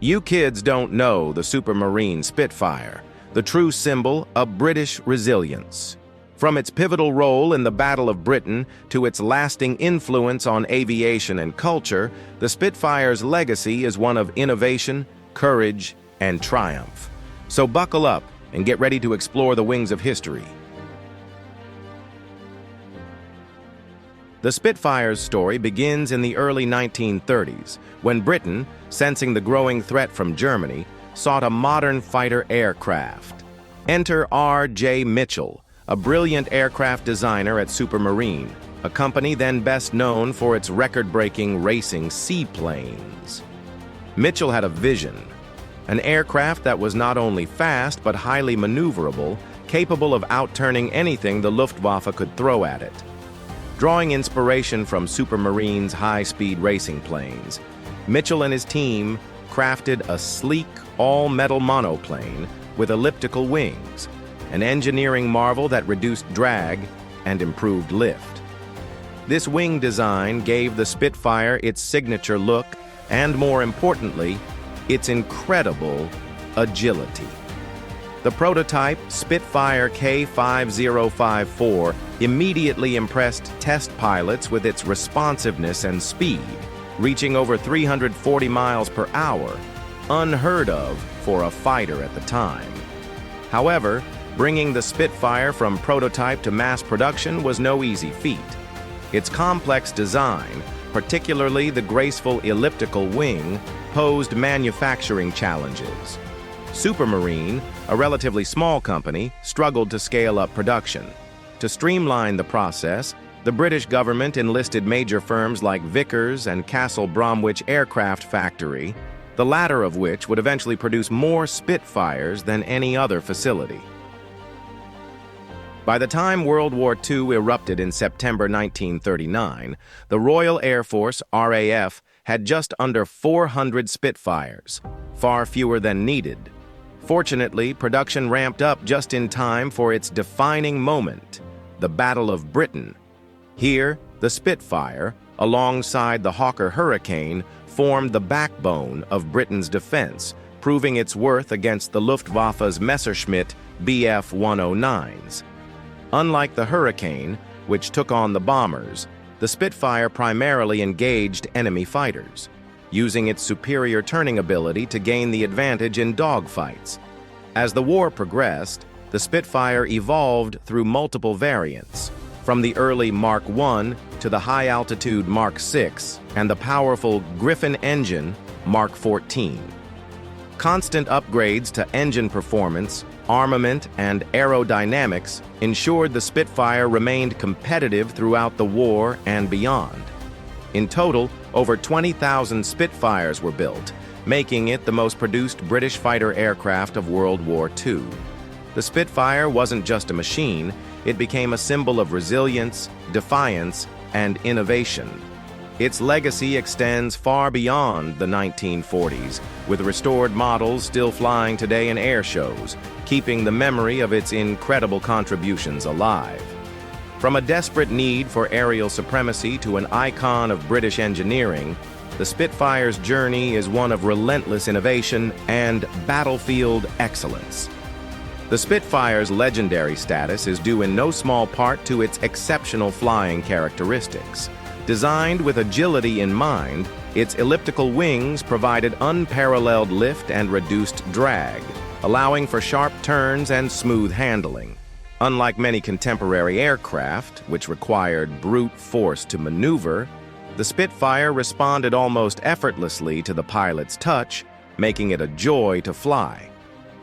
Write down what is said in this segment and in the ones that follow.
You kids don't know the Supermarine Spitfire, the true symbol of British resilience. From its pivotal role in the Battle of Britain to its lasting influence on aviation and culture, the Spitfire's legacy is one of innovation, courage, and triumph. So buckle up and get ready to explore the wings of history. The Spitfire's story begins in the early 1930s, when Britain, sensing the growing threat from Germany, sought a modern fighter aircraft. Enter R.J. Mitchell, a brilliant aircraft designer at Supermarine, a company then best known for its record-breaking racing seaplanes. Mitchell had a vision, an aircraft that was not only fast but highly maneuverable, capable of outturning anything the Luftwaffe could throw at it. Drawing inspiration from Supermarine's high-speed racing planes, Mitchell and his team crafted a sleek, all-metal monoplane with elliptical wings, an engineering marvel that reduced drag and improved lift. This wing design gave the Spitfire its signature look and, more importantly, its incredible agility. The prototype Spitfire K5054 immediately impressed test pilots with its responsiveness and speed, reaching over 340 miles per hour, unheard of for a fighter at the time. However, bringing the Spitfire from prototype to mass production was no easy feat. Its complex design, particularly the graceful elliptical wing, posed manufacturing challenges. Supermarine, a relatively small company, struggled to scale up production. To streamline the process, the British government enlisted major firms like Vickers and Castle Bromwich Aircraft Factory, the latter of which would eventually produce more Spitfires than any other facility. By the time World War II erupted in September 1939, the Royal Air Force, RAF, had just under 400 Spitfires, far fewer than needed. Fortunately, production ramped up just in time for its defining moment, the Battle of Britain. Here, the Spitfire, alongside the Hawker Hurricane, formed the backbone of Britain's defense, proving its worth against the Luftwaffe's Messerschmitt Bf-109s. Unlike the Hurricane, which took on the bombers, the Spitfire primarily engaged enemy fighters, using its superior turning ability to gain the advantage in dogfights. As the war progressed, the Spitfire evolved through multiple variants, from the early Mark I to the high-altitude Mark VI and the powerful Griffin engine Mark XIV. Constant upgrades to engine performance, armament, and aerodynamics ensured the Spitfire remained competitive throughout the war and beyond. In total, over 20,000 Spitfires were built, making it the most produced British fighter aircraft of World War II. The Spitfire wasn't just a machine, it became a symbol of resilience, defiance, and innovation. Its legacy extends far beyond the 1940s, with restored models still flying today in air shows, keeping the memory of its incredible contributions alive. From a desperate need for aerial supremacy to an icon of British engineering, the Spitfire's journey is one of relentless innovation and battlefield excellence. The Spitfire's legendary status is due in no small part to its exceptional flying characteristics. Designed with agility in mind, its elliptical wings provided unparalleled lift and reduced drag, allowing for sharp turns and smooth handling. Unlike many contemporary aircraft, which required brute force to maneuver, the Spitfire responded almost effortlessly to the pilot's touch, making it a joy to fly.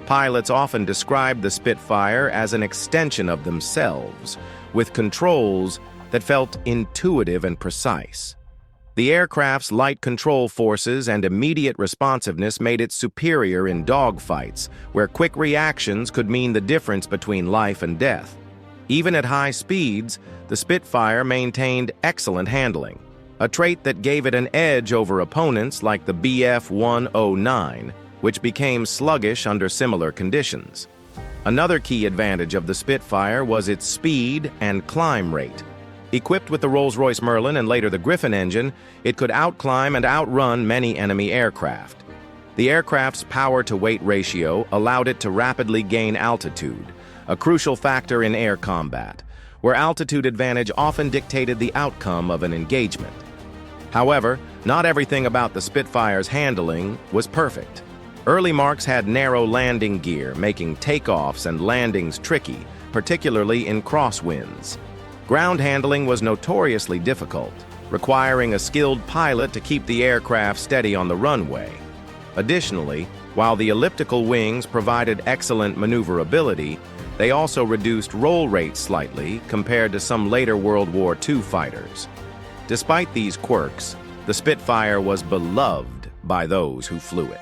Pilots often described the Spitfire as an extension of themselves, with controls that felt intuitive and precise. The aircraft's light control forces and immediate responsiveness made it superior in dogfights, where quick reactions could mean the difference between life and death. Even at high speeds, the Spitfire maintained excellent handling, a trait that gave it an edge over opponents like the Bf-109, which became sluggish under similar conditions. Another key advantage of the Spitfire was its speed and climb rate. Equipped with the Rolls-Royce Merlin and later the Griffin engine, it could outclimb and outrun many enemy aircraft. The aircraft's power-to-weight ratio allowed it to rapidly gain altitude, a crucial factor in air combat, where altitude advantage often dictated the outcome of an engagement. However, not everything about the Spitfire's handling was perfect. Early marks had narrow landing gear, making takeoffs and landings tricky, particularly in crosswinds. Ground handling was notoriously difficult, requiring a skilled pilot to keep the aircraft steady on the runway. Additionally, while the elliptical wings provided excellent maneuverability, they also reduced roll rates slightly compared to some later World War II fighters. Despite these quirks, the Spitfire was beloved by those who flew it.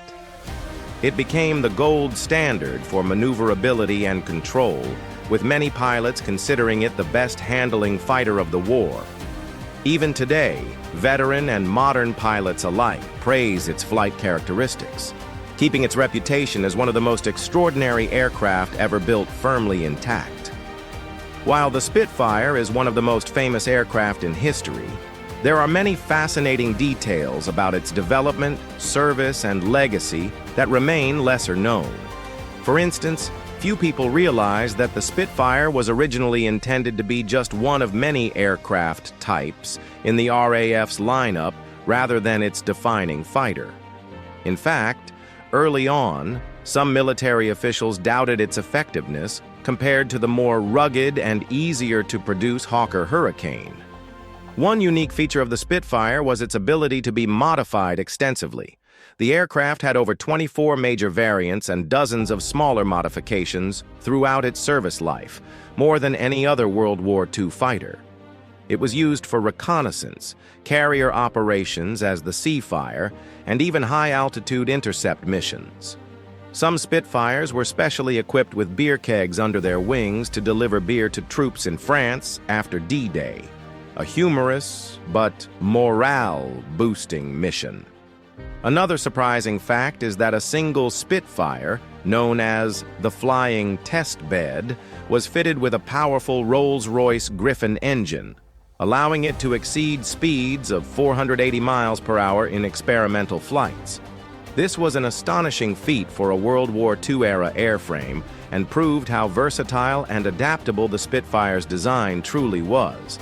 It became the gold standard for maneuverability and control, with many pilots considering it the best handling fighter of the war. Even today, veteran and modern pilots alike praise its flight characteristics, keeping its reputation as one of the most extraordinary aircraft ever built firmly intact. While the Spitfire is one of the most famous aircraft in history, there are many fascinating details about its development, service, and legacy that remain lesser known. For instance, few people realize that the Spitfire was originally intended to be just one of many aircraft types in the RAF's lineup rather than its defining fighter. In fact, early on, some military officials doubted its effectiveness compared to the more rugged and easier-to-produce Hawker Hurricane. One unique feature of the Spitfire was its ability to be modified extensively. The aircraft had over 24 major variants and dozens of smaller modifications throughout its service life, more than any other World War II fighter. It was used for reconnaissance, carrier operations as the Seafire, and even high-altitude intercept missions. Some Spitfires were specially equipped with beer kegs under their wings to deliver beer to troops in France after D-Day, a humorous but morale-boosting mission. Another surprising fact is that a single Spitfire, known as the Flying Test Bed, was fitted with a powerful Rolls-Royce Griffon engine, allowing it to exceed speeds of 480 miles per hour in experimental flights. This was an astonishing feat for a World War II-era airframe and proved how versatile and adaptable the Spitfire's design truly was.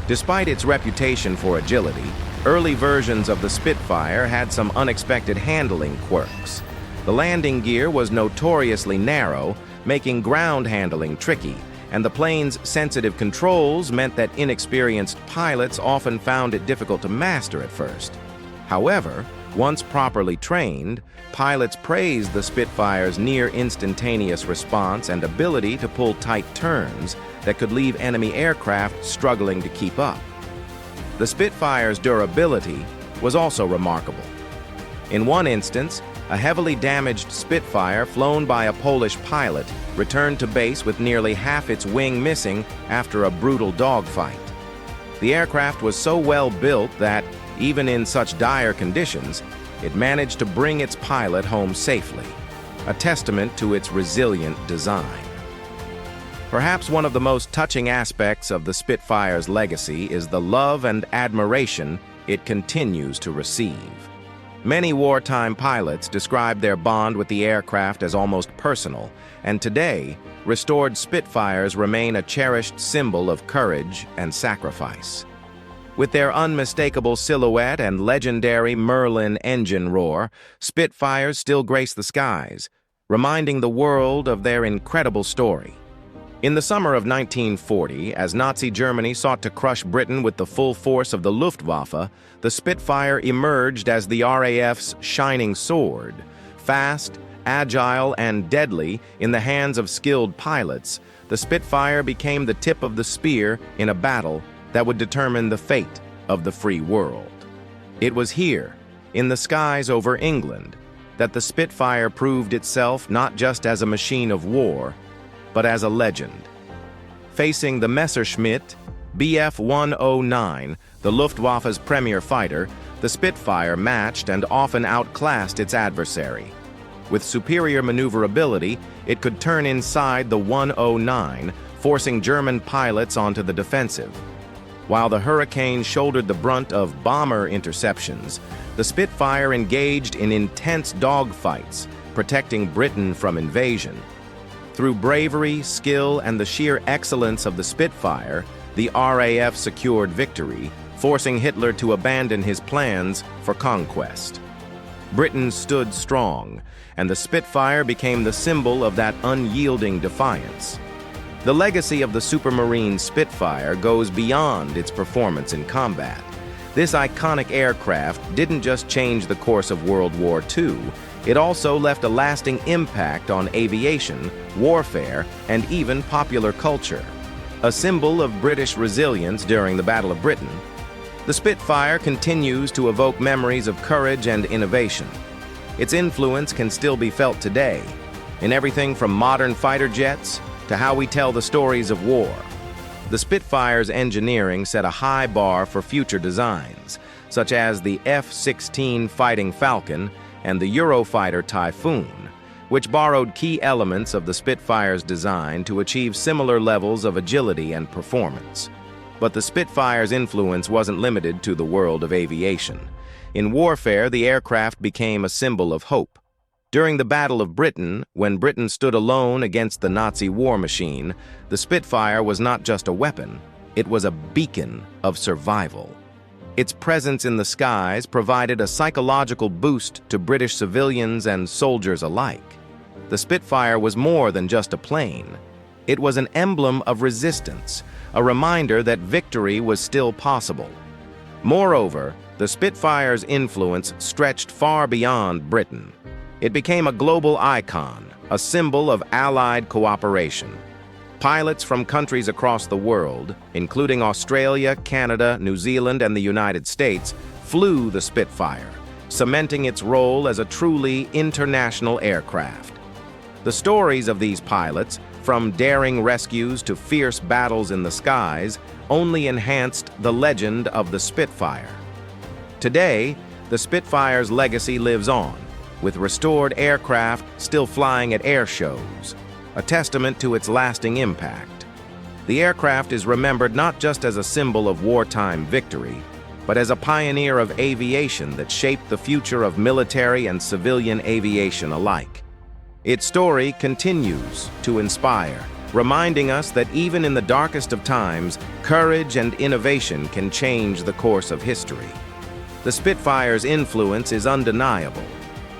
Despite its reputation for agility, early versions of the Spitfire had some unexpected handling quirks. The landing gear was notoriously narrow, making ground handling tricky, and the plane's sensitive controls meant that inexperienced pilots often found it difficult to master at first. However, once properly trained, pilots praised the Spitfire's near-instantaneous response and ability to pull tight turns that could leave enemy aircraft struggling to keep up. The Spitfire's durability was also remarkable. In one instance, a heavily damaged Spitfire flown by a Polish pilot returned to base with nearly half its wing missing after a brutal dogfight. The aircraft was so well built that, even in such dire conditions, it managed to bring its pilot home safely, a testament to its resilient design. Perhaps one of the most touching aspects of the Spitfire's legacy is the love and admiration it continues to receive. Many wartime pilots describe their bond with the aircraft as almost personal, and today, restored Spitfires remain a cherished symbol of courage and sacrifice. With their unmistakable silhouette and legendary Merlin engine roar, Spitfires still grace the skies, reminding the world of their incredible story. In the summer of 1940, as Nazi Germany sought to crush Britain with the full force of the Luftwaffe, the Spitfire emerged as the RAF's shining sword. Fast, agile, and deadly in the hands of skilled pilots, the Spitfire became the tip of the spear in a battle that would determine the fate of the free world. It was here, in the skies over England, that the Spitfire proved itself not just as a machine of war, but as a legend. Facing the Messerschmitt Bf-109, the Luftwaffe's premier fighter, the Spitfire matched and often outclassed its adversary. With superior maneuverability, it could turn inside the 109, forcing German pilots onto the defensive. While the Hurricane shouldered the brunt of bomber interceptions, the Spitfire engaged in intense dogfights, protecting Britain from invasion. Through bravery, skill, and the sheer excellence of the Spitfire, the RAF secured victory, forcing Hitler to abandon his plans for conquest. Britain stood strong, and the Spitfire became the symbol of that unyielding defiance. The legacy of the Supermarine Spitfire goes beyond its performance in combat. This iconic aircraft didn't just change the course of World War II, it also left a lasting impact on aviation, warfare, and even popular culture. A symbol of British resilience during the Battle of Britain, the Spitfire continues to evoke memories of courage and innovation. Its influence can still be felt today, in everything from modern fighter jets to how we tell the stories of war. The Spitfire's engineering set a high bar for future designs, such as the F-16 Fighting Falcon and the Eurofighter Typhoon, which borrowed key elements of the Spitfire's design to achieve similar levels of agility and performance. But the Spitfire's influence wasn't limited to the world of aviation. In warfare, the aircraft became a symbol of hope. During the Battle of Britain, when Britain stood alone against the Nazi war machine, the Spitfire was not just a weapon, it was a beacon of survival. Its presence in the skies provided a psychological boost to British civilians and soldiers alike. The Spitfire was more than just a plane. It was an emblem of resistance, a reminder that victory was still possible. Moreover, the Spitfire's influence stretched far beyond Britain. It became a global icon, a symbol of Allied cooperation. Pilots from countries across the world, including Australia, Canada, New Zealand, and the United States, flew the Spitfire, cementing its role as a truly international aircraft. The stories of these pilots, from daring rescues to fierce battles in the skies, only enhanced the legend of the Spitfire. Today, the Spitfire's legacy lives on, with restored aircraft still flying at air shows, a testament to its lasting impact. The aircraft is remembered not just as a symbol of wartime victory, but as a pioneer of aviation that shaped the future of military and civilian aviation alike. Its story continues to inspire, reminding us that even in the darkest of times, courage and innovation can change the course of history. The Spitfire's influence is undeniable.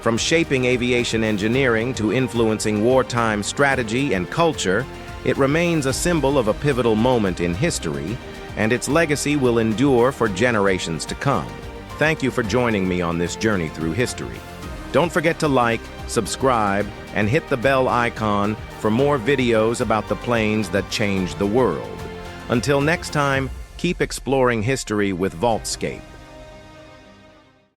From shaping aviation engineering to influencing wartime strategy and culture, it remains a symbol of a pivotal moment in history, and its legacy will endure for generations to come. Thank you for joining me on this journey through history. Don't forget to like, subscribe, and hit the bell icon for more videos about the planes that changed the world. Until next time, keep exploring history with Vaultscape.